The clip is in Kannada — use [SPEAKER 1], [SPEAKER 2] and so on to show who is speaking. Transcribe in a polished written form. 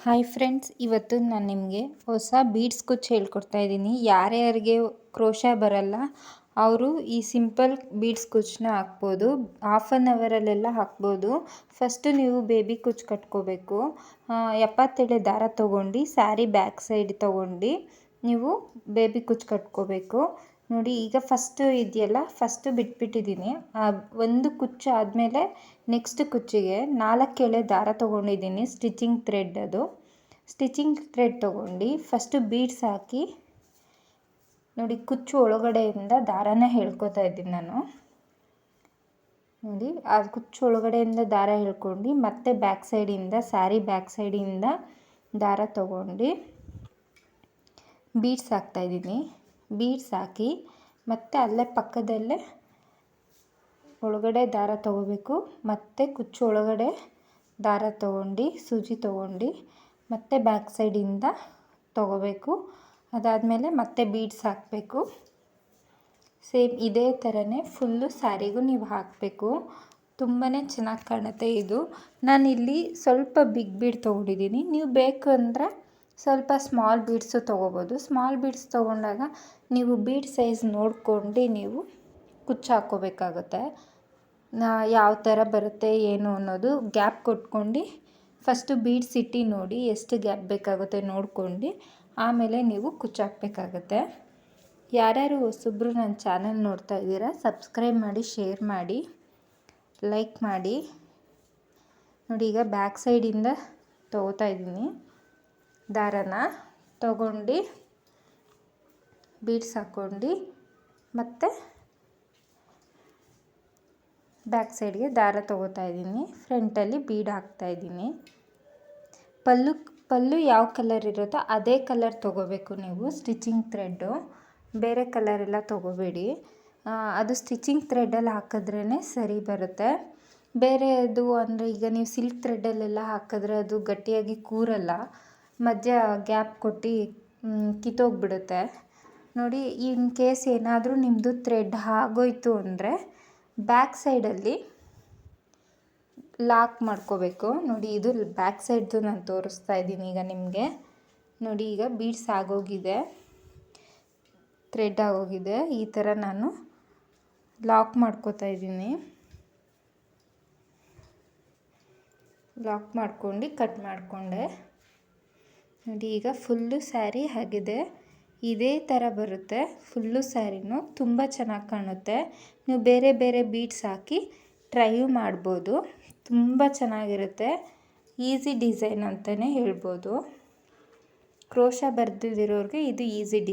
[SPEAKER 1] ಹಾಯ್ ಫ್ರೆಂಡ್ಸ್, ಇವತ್ತು ನಾನು ನಿಮಗೆ ಹೊಸ ಬೀಡ್ಸ್ ಕುಚ್ಚು ಹೇಳ್ಕೊಡ್ತಾ ಇದ್ದೀನಿ. ಯಾರ್ಯಾರಿಗೆ ಕ್ರೋಶ ಬರಲ್ಲ ಅವರು ಈ ಸಿಂಪಲ್ ಬೀಡ್ಸ್ ಕುಚ್ಚನ್ನ ಹಾಕ್ಬೋದು. ಹಾಫ್ ಆನ್ ಅವರಲ್ಲೆಲ್ಲ ಹಾಕ್ಬೋದು. ಫಸ್ಟು ನೀವು ಬೇಬಿ ಕುಚ್ಚು ಕಟ್ಕೋಬೇಕು. 70 ಎಳೆ ದಾರ ತೊಗೊಂಡು ಸ್ಯಾರಿ ಬ್ಯಾಕ್ ಸೈಡ್ ತೊಗೊಂಡು ನೀವು ಬೇಬಿ ಕುಚ್ಚು ಕಟ್ಕೋಬೇಕು. ನೋಡಿ, ಈಗ ಫಸ್ಟು ಇದೆಯಲ್ಲ, ಫಸ್ಟು ಬಿಟ್ಬಿಟ್ಟಿದ್ದೀನಿ. ಒಂದು ಕುಚ್ಚು ಆದಮೇಲೆ ನೆಕ್ಸ್ಟ್ ಕುಚ್ಚಿಗೆ 4 ಎಳೆ ದಾರ ತೊಗೊಂಡಿದ್ದೀನಿ. ಸ್ಟಿಚಿಂಗ್ ಥ್ರೆಡ್, ಅದು ಸ್ಟಿಚಿಂಗ್ ಥ್ರೆಡ್ ತೊಗೊಂಡು ಫಸ್ಟು ಬೀಡ್ಸ್ ಹಾಕಿ ನೋಡಿ, ಕುಚ್ಚು ಒಳಗಡೆಯಿಂದ ದಾರಾನ ಹೇಳ್ಕೊತಾ ಇದ್ದೀನಿ ನಾನು. ನೋಡಿ, ಆ ಕುಚ್ಚು ಒಳಗಡೆಯಿಂದ ದಾರ ಹೇಳ್ಕೊಂಡು ಮತ್ತೆ ಬ್ಯಾಕ್ ಸೈಡಿಂದ, ಸ್ಯಾರಿ ಬ್ಯಾಕ್ ಸೈಡಿಂದ ದಾರ ತೊಗೊಂಡು ಬೀಡ್ಸ್ ಹಾಕ್ತಾಯಿದ್ದೀನಿ. ಬೀಡ್ಸ್ ಹಾಕಿ ಮತ್ತೆ ಅಲ್ಲೇ ಪಕ್ಕದಲ್ಲೇ ಒಳಗಡೆ ದಾರ ತೊಗೋಬೇಕು. ಮತ್ತು ಕುಚ್ಚು ಒಳಗಡೆ ದಾರ ತೊಗೊಂಡು ಸೂಜಿ ತೊಗೊಂಡು ಮತ್ತೆ ಬ್ಯಾಕ್ ಸೈಡಿಂದ ತೊಗೋಬೇಕು. ಅದಾದಮೇಲೆ ಮತ್ತೆ ಬೀಡ್ಸ್ ಹಾಕಬೇಕು. ಸೇಮ್ ಇದೇ ಥರನೇ ಫುಲ್ಲು ಸ್ಯಾರಿಗೂ ನೀವು ಹಾಕಬೇಕು. ತುಂಬಾ ಚೆನ್ನಾಗಿ ಕಾಣುತ್ತೆ ಇದು. ನಾನಿಲ್ಲಿ ಸ್ವಲ್ಪ ಬಿಗ್ ಬೀಡ್ ತೊಗೊಂಡಿದ್ದೀನಿ. ನೀವು ಬೇಕು ಅಂದರೆ ಸ್ವಲ್ಪ ಸ್ಮಾಲ್ ಬೀಡ್ಸು ತೊಗೋಬೋದು. ಸ್ಮಾಲ್ ಬೀಡ್ಸ್ ತೊಗೊಂಡಾಗ ನೀವು ಬೀಡ್ ಸೈಜ್ ನೋಡ್ಕೊಂಡು ನೀವು ಕುಚ್ಚು ಹಾಕ್ಕೋಬೇಕಾಗುತ್ತೆ. ಯಾವ ಥರ ಬರುತ್ತೆ ಏನು ಅನ್ನೋದು ಗ್ಯಾಪ್ ಕೊಟ್ಕೊಂಡು ಫಸ್ಟು ಬೀಡ್ಸ್ ಇಟ್ಟು ನೋಡಿ, ಎಷ್ಟು ಗ್ಯಾಪ್ ಬೇಕಾಗುತ್ತೆ ನೋಡ್ಕೊಂಡು ಆಮೇಲೆ ನೀವು ಕುಚ್ಚು ಹಾಕಬೇಕಾಗತ್ತೆ. ಯಾರ್ಯಾರು ಹೊಸಬ್ರು ನನ್ನ ಚಾನಲ್ ನೋಡ್ತಾ ಇದ್ದೀರಾ, ಸಬ್ಸ್ಕ್ರೈಬ್ ಮಾಡಿ, ಶೇರ್ ಮಾಡಿ, ಲೈಕ್ ಮಾಡಿ. ನೋಡಿ, ಈಗ ಬ್ಯಾಕ್ ಸೈಡಿಂದ ತೊಗೋತಾ ಇದ್ದೀನಿ. ದಾರನ ತೊಗೊಂಡು ಬೀಡ್ಸ್ ಹಾಕ್ಕೊಂಡು ಮತ್ತು ಬ್ಯಾಕ್ ಸೈಡ್ಗೆ ದಾರ ತೊಗೋತಾ ಇದ್ದೀನಿ. ಫ್ರಂಟಲ್ಲಿ ಬೀಡ್ ಹಾಕ್ತಾಯಿದ್ದೀನಿ. ಪಲ್ಲು ಯಾವ ಕಲರ್ ಇರುತ್ತೋ ಅದೇ ಕಲರ್ ತೊಗೋಬೇಕು ನೀವು. ಸ್ಟಿಚಿಂಗ್ ಥ್ರೆಡ್ಡು ಬೇರೆ ಕಲರೆಲ್ಲ ತೊಗೋಬೇಡಿ. ಅದು ಸ್ಟಿಚಿಂಗ್ ಥ್ರೆಡ್ಡಲ್ಲಿ ಹಾಕಿದ್ರೇ ಸರಿ ಬರುತ್ತೆ. ಬೇರೆದು ಅಂದರೆ ಈಗ ನೀವು ಸಿಲ್ಕ್ ಥ್ರೆಡ್ಡಲ್ಲೆಲ್ಲ ಹಾಕಿದ್ರೆ ಅದು ಗಟ್ಟಿಯಾಗಿ ಕೂರಲ್ಲ, ಮಧ್ಯ ಗ್ಯಾಪ್ ಕೊಟ್ಟು ಕಿತ್ತೋಗ್ಬಿಡುತ್ತೆ. ನೋಡಿ, ಇನ್ ಕೇಸ್ ಏನಾದರೂ ನಿಮ್ಮದು ಥ್ರೆಡ್ ಆಗೋಯ್ತು ಅಂದರೆ ಬ್ಯಾಕ್ ಸೈಡಲ್ಲಿ ಲಾಕ್ ಮಾಡ್ಕೋಬೇಕು. ನೋಡಿ, ಇದು ಬ್ಯಾಕ್ ಸೈಡ್ದು ನಾನು ತೋರಿಸ್ತಾ ಇದ್ದೀನಿ ಈಗ ನಿಮಗೆ. ನೋಡಿ, ಈಗ ಬೀಡ್ಸ್ ಆಗೋಗಿದೆ, ಥ್ರೆಡ್ ಆಗೋಗಿದೆ. ಈ ಥರ ನಾನು ಲಾಕ್ ಮಾಡ್ಕೋತಾ ಇದ್ದೀನಿ. ಲಾಕ್ ಮಾಡ್ಕೊಂಡು ಕಟ್ ಮಾಡಿಕೊಂಡೆ. ನೋಡಿ, ಈಗ ಫುಲ್ಲು ಸ್ಯಾರಿ ಆಗಿದೆ. ಇದೇ ಥರ ಬರುತ್ತೆ ಫುಲ್ಲು ಸ್ಯಾರಿನೂ. ತುಂಬ ಚೆನ್ನಾಗಿ ಕಾಣುತ್ತೆ. ನೀವು ಬೇರೆ ಬೇರೆ ಬೀಡ್ಸ್ ಹಾಕಿ ಟ್ರೈಯು ಮಾಡ್ಬೋದು. ತುಂಬ ಚೆನ್ನಾಗಿರುತ್ತೆ. ಈಸಿ ಡಿಸೈನ್ ಅಂತಲೇ ಹೇಳ್ಬೋದು. ಕ್ರೋಶ ಬರ್ದಿರೋರಿಗೆ ಇದು ಈಸಿ ಡಿಸೈನ್.